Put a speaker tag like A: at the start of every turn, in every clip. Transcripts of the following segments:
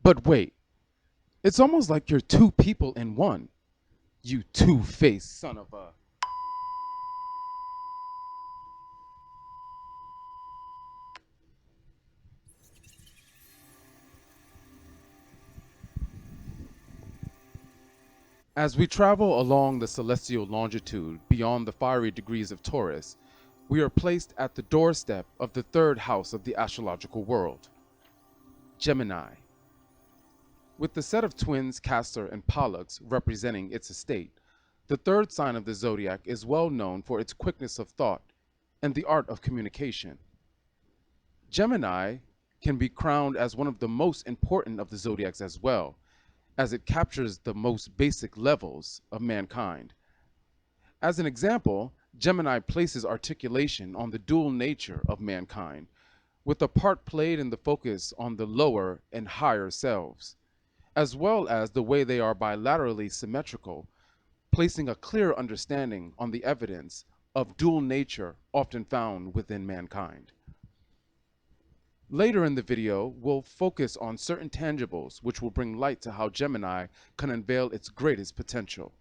A: But wait, it's almost like you're two people in one. You two-faced son of a. As we travel along the celestial longitude beyond the fiery degrees of Taurus, we are placed at the doorstep of the third house of the astrological world, Gemini. With the set of twins Castor and Pollux representing its estate, the third sign of the zodiac is well known for its quickness of thought and the art of communication. Gemini can be crowned as one of the most important of the zodiacs as well, as it captures the most basic levels of mankind. As an example, Gemini places articulation on the dual nature of mankind, with a part played in the focus on the lower and higher selves, as well as the way they are bilaterally symmetrical, placing a clear understanding on the evidence of dual nature often found within mankind. Later in the video, we'll focus on certain tangibles which will bring light to how Gemini can unveil its greatest potential.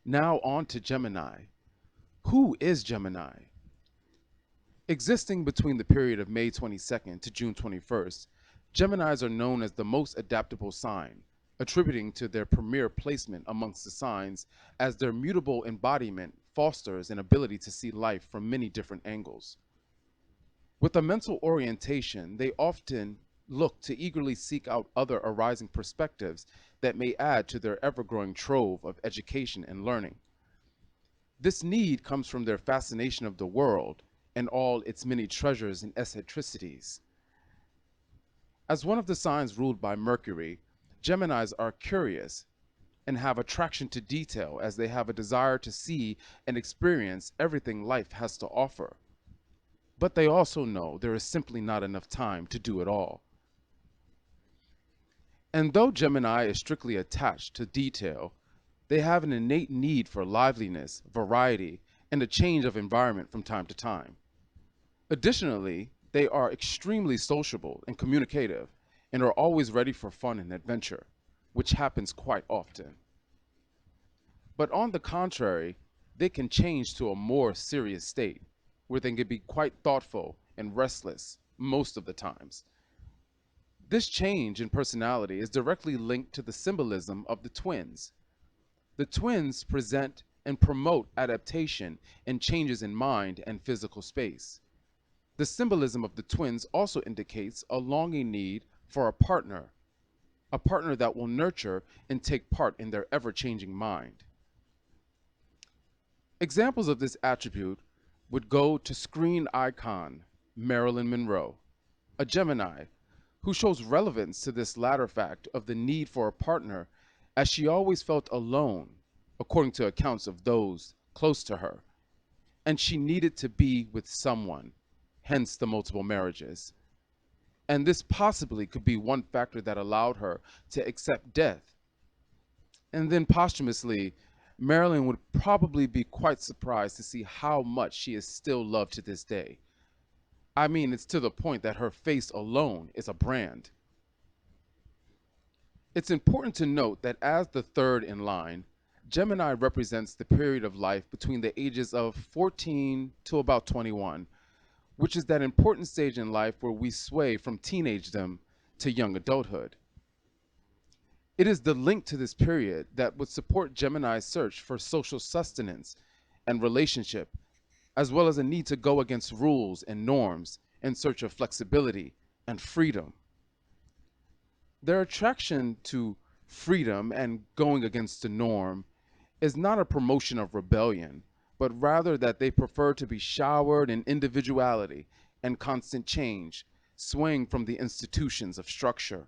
A: Now on to Gemini. Who is Gemini? Existing between the period of May 22nd to June 21st, Geminis are known as the most adaptable sign, attributing to their premier placement amongst the signs as their mutable embodiment fosters an ability to see life from many different angles. With a mental orientation, they often look to eagerly seek out other arising perspectives that may add to their ever-growing trove of education and learning. This need comes from their fascination of the world and all its many treasures and eccentricities. As one of the signs ruled by Mercury, Geminis are curious and have attraction to detail as they have a desire to see and experience everything life has to offer. But they also know there is simply not enough time to do it all. And though Gemini is strictly attached to detail, they have an innate need for liveliness, variety, and a change of environment from time to time. Additionally, they are extremely sociable and communicative and are always ready for fun and adventure, which happens quite often. But on the contrary, they can change to a more serious state, where they can be quite thoughtful and restless most of the times. This change in personality is directly linked to the symbolism of the twins. The twins present and promote adaptation and changes in mind and physical space. The symbolism of the twins also indicates a longing need for a partner that will nurture and take part in their ever-changing mind. Examples of this attribute would go to screen icon Marilyn Monroe, a Gemini, who shows relevance to this latter fact of the need for a partner, as she always felt alone, according to accounts of those close to her, and she needed to be with someone, hence the multiple marriages. And this possibly could be one factor that allowed her to accept death. And then posthumously, Marilyn would probably be quite surprised to see how much she is still loved to this day. I mean, it's to the point that her face alone is a brand. It's important to note that as the third in line, Gemini represents the period of life between the ages of 14 to about 21, which is that important stage in life where we sway from teenagedom to young adulthood. It is the link to this period that would support Gemini's search for social sustenance and relationship, as well as a need to go against rules and norms in search of flexibility and freedom. Their attraction to freedom and going against the norm is not a promotion of rebellion, but rather that they prefer to be showered in individuality and constant change, swaying from the institutions of structure.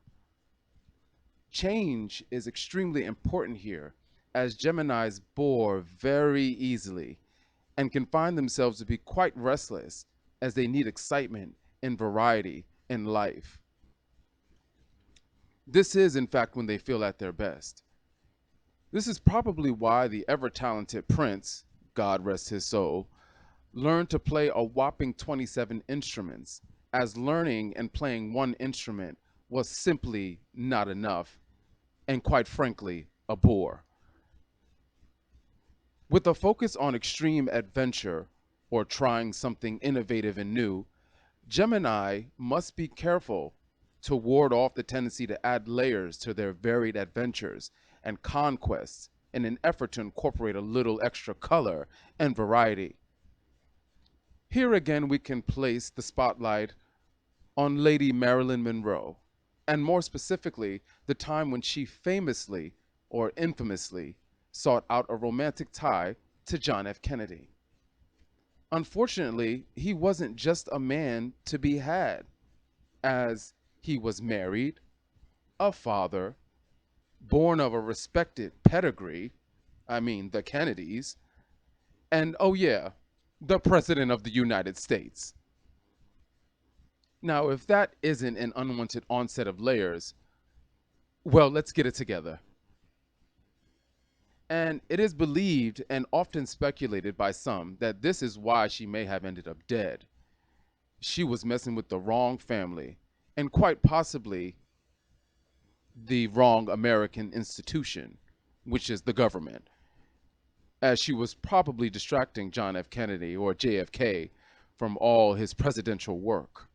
A: Change is extremely important here, as Geminis bore very easily and can find themselves to be quite restless as they need excitement and variety in life. This is, in fact, when they feel at their best. This is probably why the ever-talented Prince, God rest his soul, learned to play a whopping 27 instruments, as learning and playing one instrument was simply not enough, and quite frankly, a bore. With a focus on extreme adventure or trying something innovative and new, Gemini must be careful to ward off the tendency to add layers to their varied adventures and conquests in an effort to incorporate a little extra color and variety. Here again, we can place the spotlight on Lady Marilyn Monroe, and more specifically, the time when she famously or infamously sought out a romantic tie to John F. Kennedy. Unfortunately, he wasn't just a man to be had, as he was married, a father, born of a respected pedigree, I mean, the Kennedys, and oh yeah, the President of the United States. Now, if that isn't an unwanted onset of layers, well, let's get it together. And it is believed and often speculated by some that this is why she may have ended up dead. She was messing with the wrong family, and quite possibly the wrong American institution, which is the government, as she was probably distracting John F. Kennedy or JFK from all his presidential work,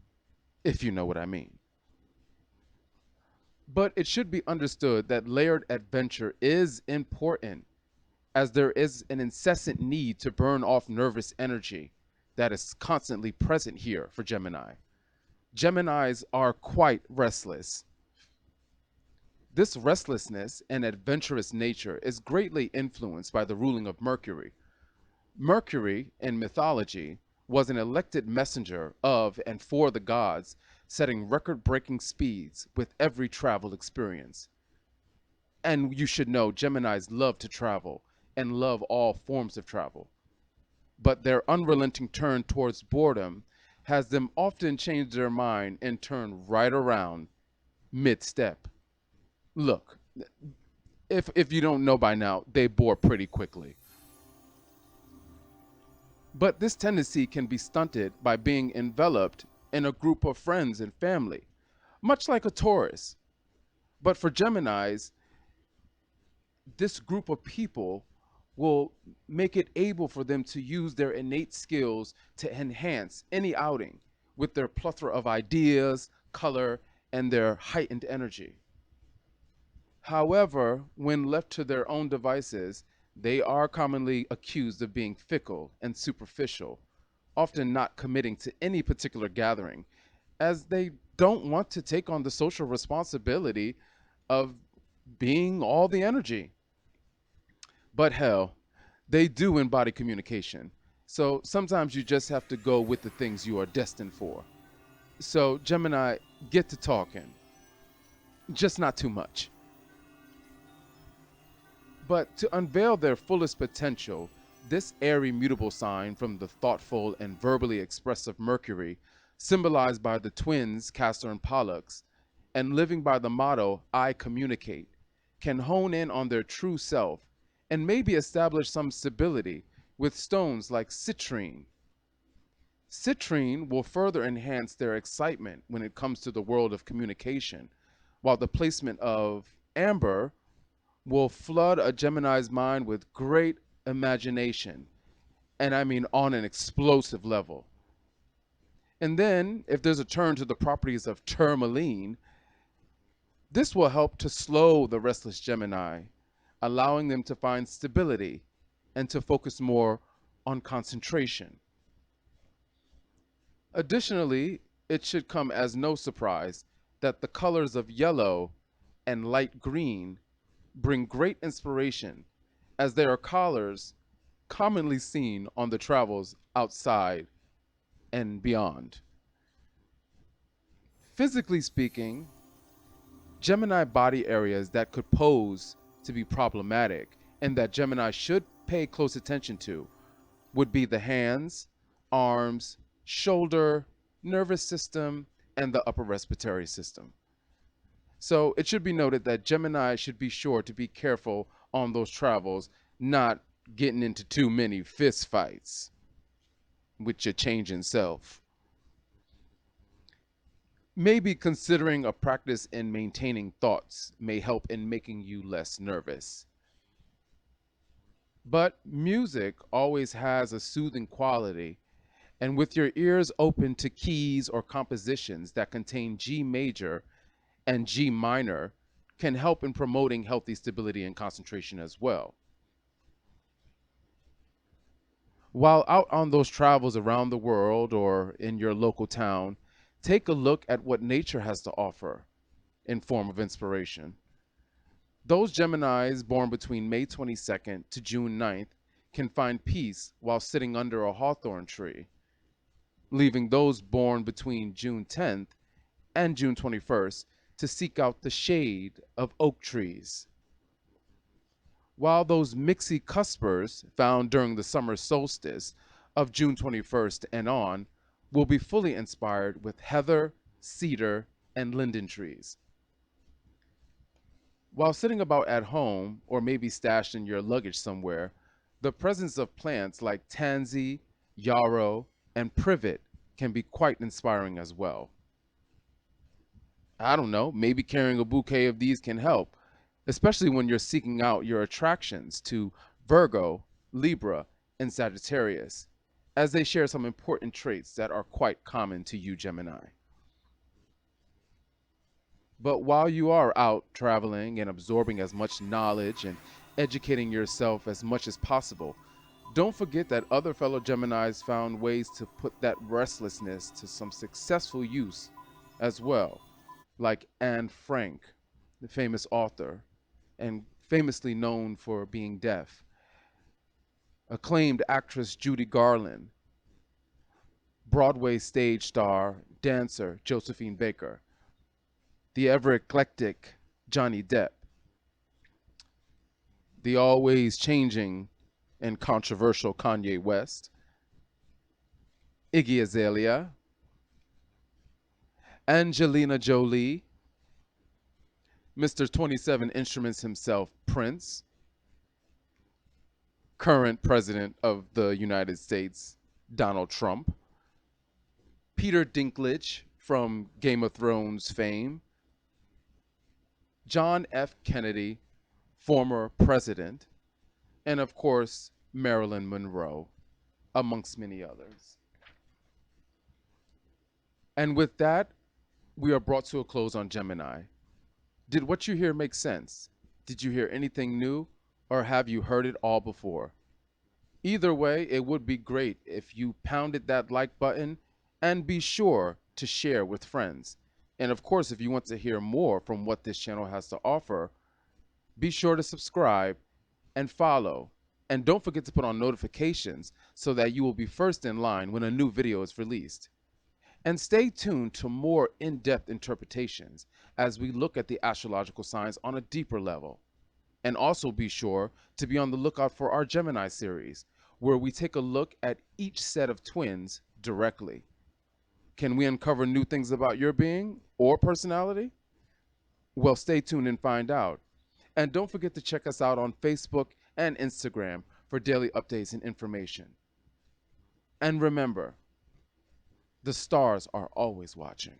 A: if you know what I mean. But it should be understood that layered adventure is important, as there is an incessant need to burn off nervous energy that is constantly present here for Gemini. Geminis are quite restless. This restlessness and adventurous nature is greatly influenced by the ruling of Mercury. Mercury, in mythology, was an elected messenger of and for the gods, setting record breaking speeds with every travel experience. And you should know Geminis love to travel and love all forms of travel. But their unrelenting turn towards boredom has them often change their mind and turn right around mid step. Look, if you don't know by now, they bore pretty quickly. But this tendency can be stunted by being enveloped in a group of friends and family, much like a Taurus. But for Geminis, this group of people will make it able for them to use their innate skills to enhance any outing with their plethora of ideas, color, and their heightened energy. However, when left to their own devices, they are commonly accused of being fickle and superficial, often not committing to any particular gathering, as they don't want to take on the social responsibility of being all the energy. But hell, they do embody communication. So sometimes you just have to go with the things you are destined for. So, Gemini, get to talking, just not too much. But to unveil their fullest potential, this airy mutable sign from the thoughtful and verbally expressive Mercury, symbolized by the twins Castor and Pollux, and living by the motto, I communicate, can hone in on their true self and maybe establish some stability with stones like citrine. Citrine will further enhance their excitement when it comes to the world of communication, while the placement of amber will flood a Gemini's mind with great imagination, and I mean on an explosive level. And then, if there's a turn to the properties of tourmaline, this will help to slow the restless Gemini, allowing them to find stability and to focus more on concentration. Additionally, it should come as no surprise that the colors of yellow and light green bring great inspiration, as they are colors commonly seen on the travels outside and beyond. Physically speaking, Gemini body areas that could pose to be problematic and that Gemini should pay close attention to would be the hands, arms, shoulder, nervous system, and the upper respiratory system. So it should be noted that Gemini should be sure to be careful on those travels, not getting into too many fist fights with your changing self. Maybe considering a practice in maintaining thoughts may help in making you less nervous. But music always has a soothing quality, and with your ears open to keys or compositions that contain G major and G minor, can help in promoting healthy stability and concentration as well. While out on those travels around the world or in your local town, take a look at what nature has to offer in form of inspiration. Those Geminis born between May 22nd to June 9th can find peace while sitting under a hawthorn tree, leaving those born between June 10th and June 21st to seek out the shade of oak trees. While those mixie cuspers found during the summer solstice of June 21st and on will be fully inspired with heather, cedar, and linden trees. While sitting about at home or maybe stashed in your luggage somewhere, the presence of plants like tansy, yarrow, and privet can be quite inspiring as well. I don't know, maybe carrying a bouquet of these can help, especially when you're seeking out your attractions to Virgo, Libra, and Sagittarius, as they share some important traits that are quite common to you, Gemini. But while you are out traveling and absorbing as much knowledge and educating yourself as much as possible, don't forget that other fellow Geminis found ways to put that restlessness to some successful use as well, like Anne Frank, the famous author and famously known for being deaf, acclaimed actress Judy Garland, Broadway stage star, dancer Josephine Baker, the ever eclectic Johnny Depp, the always changing and controversial Kanye West, Iggy Azalea, Angelina Jolie, Mr. 27 Instruments himself, Prince, current president of the United States, Donald Trump, Peter Dinklage from Game of Thrones fame, John F. Kennedy, former president, and of course, Marilyn Monroe, amongst many others. And with that, we are brought to a close on Gemini. Did what you hear make sense? Did you hear anything new? Or have you heard it all before? Either way, it would be great if you pounded that like button and be sure to share with friends. And of course, if you want to hear more from what this channel has to offer, be sure to subscribe and follow. And don't forget to put on notifications so that you will be first in line when a new video is released. And stay tuned to more in-depth interpretations as we look at the astrological signs on a deeper level. And also be sure to be on the lookout for our Gemini series, where we take a look at each set of twins directly. Can we uncover new things about your being or personality? Well, stay tuned and find out. And don't forget to check us out on Facebook and Instagram for daily updates and information. And remember, the stars are always watching.